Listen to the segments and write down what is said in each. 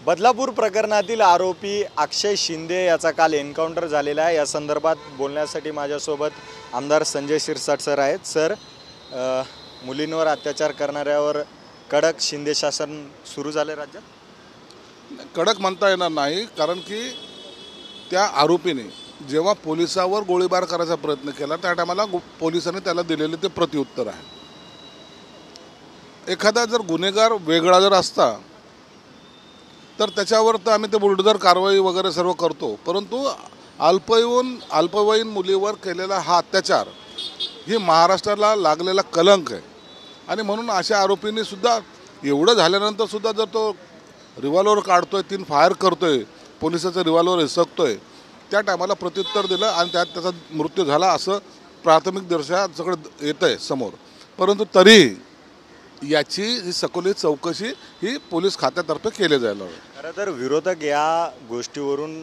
बदलापूर प्रकरणातील आरोपी अक्षय शिंदे याचा काल एन्काउंटर झालेला आहे। या संदर्भात बोलण्यासाठी माझ्यासोबत आमदार संजय शिरसाट सर आहेत। सर, मुलींवर अत्याचार करणाऱ्यावर कडक शिंदे शासन सुरू झाले राज्यात? कडक म्हणता येणार नाही, कारण की त्या आरोपीने जेव्हा पोलिसावर गोळीबार करायचा प्रयत्न केला त्या टायमाला पोलिसांनी त्याला दिलेले ते प्रत्युत्तर आहे। एखादा जर गुन्हेगार वेगळा जर असता तर त्याच्यावर तर आम्ही ते बुलडोजर कारवाई वगैरे सर्व करतो, परंतु अल्पवयीन मुलीवर केलेला हा अत्याचार ही महाराष्ट्राला लागलेला कलंक आहे। आणि म्हणून अशा आरोपींनी सुद्धा एवढं झाल्यानंतर सुद्धा जर तो रिव्हॉल्वर काढतोय, 3 फायर करतोय, पोलिसाचं रिव्हॉल्वर हिसकतोय, त्या टायमाला प्रत्युत्तर दिलं आणि त्यात त्याचा मृत्यू झाला असं प्राथमिकदृष्ट्या सगळं येतं आहे समोर। परंतु तरीही याची ही सखोल चौकशी ही पोलीस खात्यातर्फे केली जायला हवी। खरं तर विरोधक या गोष्टीवरून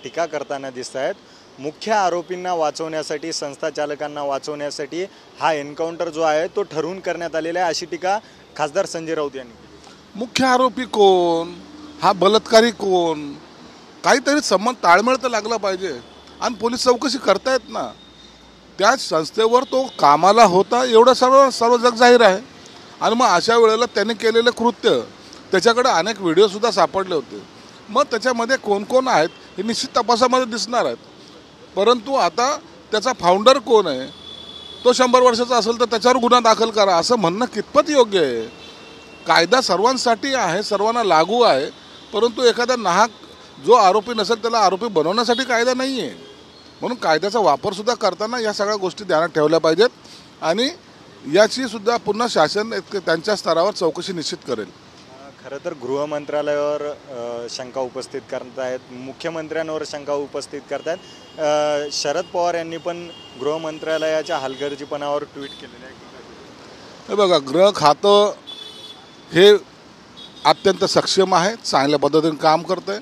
टीका करताना दिसत आहेत। मुख्य आरोपींना वाचवण्यासाठी, संस्था चालकांना वाचवण्यासाठी हा एन्काउंटर जो आहे तो ठरवून करण्यात आलेला आहे, अशी टीका खासदार संजय राऊत यांनी केली। मुख्य आरोपी कोण, हा बलात्कारी कोण, काहीतरी संबंध ताळमेळ तर लागला पाहिजे आणि पोलीस चौकशी करतायत ना। त्या संस्थेवर तो कामाला होता एवढं सर्व जग जाहीर आहे। आणि मग अशा वेळेला त्याने केलेलं कृत्य, त्याच्याकडे अनेक व्हिडिओसुद्धा सापडले होते। मग त्याच्यामध्ये कोण कोण आहेत हे निश्चित तपासामध्ये दिसणार आहेत। परंतु आता त्याचा फाउंडर कोण आहे, तो 100 वर्षाचा असेल तर त्याच्यावर गुन्हा दाखल करा असं म्हणणं कितपत योग्य आहे? कायदा सर्वांसाठी आहे, सर्वांना लागू आहे, परंतु एखादा नाहक जो आरोपी नसेल त्याला आरोपी बनवण्यासाठी कायदा नाही आहे। म्हणून कायद्याचा वापरसुद्धा करताना या सगळ्या गोष्टी ध्यानात ठेवल्या पाहिजेत आणि याची सुद्धा पुन्हा शासन त्यांच्या स्तरावर चौकशी निश्चित करेल। खरं तर गृहमंत्रालयावर शंका उपस्थित करतायत, मुख्यमंत्र्यांवर शंका उपस्थित करतायत। शरद पवार यांनी पण गृहमंत्रालयाच्या हलगर्जीपणावर ट्विट केलेलं आहे। हे बघा, गृह खातं हे अत्यंत सक्षम आहे, चांगल्या पद्धतीने काम करतं आहे,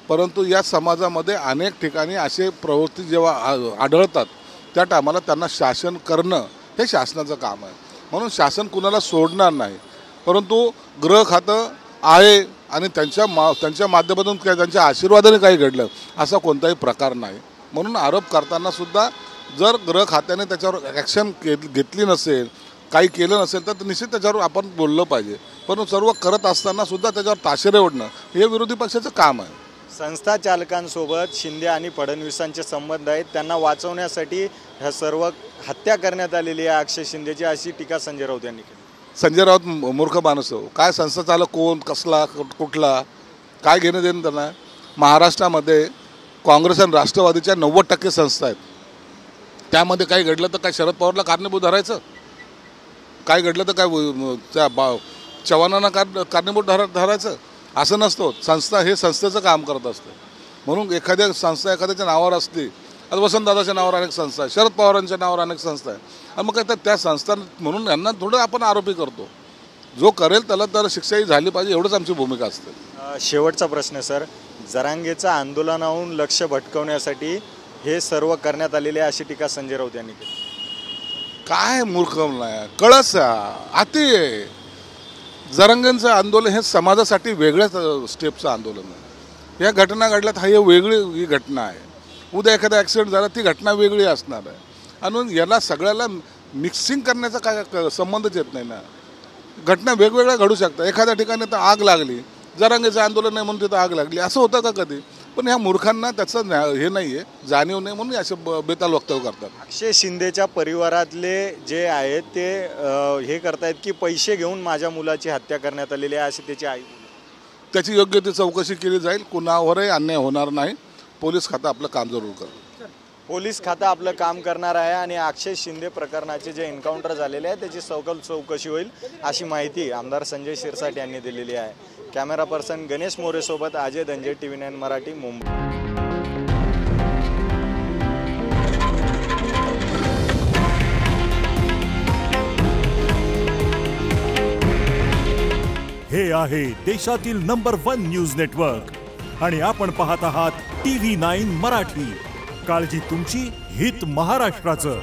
परंतु या समाजामध्ये अनेक ठिकाणी असे प्रवृत्ती जेव्हा आढळतात त्या टायमाला त्यांना शासन करणं हे शासनाचं काम आहे। म्हणून शासन कुणाला सोडणार नाही, परंतु गृह खातं आहे आणि त्यांच्या माध्यमातून त्यांच्या आशीर्वादाने काही घडलं असा कोणताही प्रकार नाही। म्हणून आरोप करताना सुद्धा जर गृह खात्याने त्याच्यावर ॲक्शन घेतली नसेल, काही केलं नसेल तर निश्चित त्याच्यावर आपण बोललं पाहिजे, परंतु सर्व करत असताना सुद्धा त्याच्यावर ताशेरे ओढणं हे विरोधी पक्षाचं काम आहे। संस्था चालकांसोबत शिंदे आणि फडणवीसांचे संबंध आहेत, त्यांना वाचवण्यासाठी ह्या सर्व हत्या करण्यात आलेली आहे अक्षय शिंदेची, अशी टीका संजय राऊत यांनी केली। संजय राऊत मूर्ख माणूस हो, काय संस्था चालक कोण, कसला, कुठला, काय घेणं देणं त्यांना? महाराष्ट्रामध्ये काँग्रेस आणि राष्ट्रवादीच्या 90% संस्था आहेत, त्यामध्ये काही घडलं तर काय शरद पवारला कारणीभूत धरायचं? काय घडलं तर काय त्या चव्हाणांना कारणीभूत धरायचं? असं नसतं। संस्था हे संस्थेचं काम करत असते। म्हणून एखाद्या संस्था एखाद्याच्या नावावर असते, आता वसंतदादाच्या नावावर अनेक संस्था आहे, शरद पवारांच्या नावावर अनेक संस्था आहे, आणि मग काय तर त्या संस्था म्हणून यांना थोडं आपण आरोपी करतो। जो करेल त्याला शिक्षाही झाली पाहिजे, एवढंच आमची भूमिका असते। शेवटचा प्रश्न सर, जरांगेचं आंदोलनाहून लक्ष भटकवण्यासाठी हे सर्व करण्यात आलेले आहे, अशी टीका संजय राऊत यांनी केली। काय मूर्ख नाही, कळस अति आहे। जरांगेंचं आंदोलन हे समाजासाठी वेगळ्याच स्टेपचं आंदोलन आहे। या घटना घडल्यात, हा वेगळी ही घटना आहे। उद्या एखादा ॲक्सिडेंट झाला ती घटना वेगळी असणार आहे, आणि याला सगळ्याला मिक्सिंग करण्याचा काय संबंधच येत नाही ना। घटना वेगवेगळ्या घडू शकतात। एखाद्या ठिकाणी तर आग लागली, जरांगेचं आंदोलन नाही म्हणून तिथं आग लागली, असं होतं का कधी? पण ह्या मूर्खांना त्याचं हे नाही आहे, जाणीव नाही, म्हणून असे बेताल वक्तव्य करतात। अक्षय शिंदेच्या परिवारातले जे आहेत ते हे करतायत की पैसे घेऊन माझ्या मुलाची हत्या करण्यात आलेली आहे, अशी त्याची आई। त्याची योग्य ती चौकशी केली जाईल, कुणावरही अन्याय होणार नाही। पोलीस खातं आपलं काम जरूर करेल। पोलीस खातं आपलं काम करणार आहे आणि अक्षय शिंदे प्रकरणाचे जे एन्काउंटर झालेले आहे त्याची सखोल चौकशी होईल, अशी माहिती आमदार संजय शिरसाट यांनी दिलेली आहे। कॅमेरा पर्सन गणेश मोरेसोबत अजय धंजे, TV9 मराठी, मुंबई। हे आहे देशातील नंबर 1 न्यूज नेटवर्क आणि आपण पाहत आहात TV9 मराठी। काळजी तुमची, हित महाराष्ट्राचं।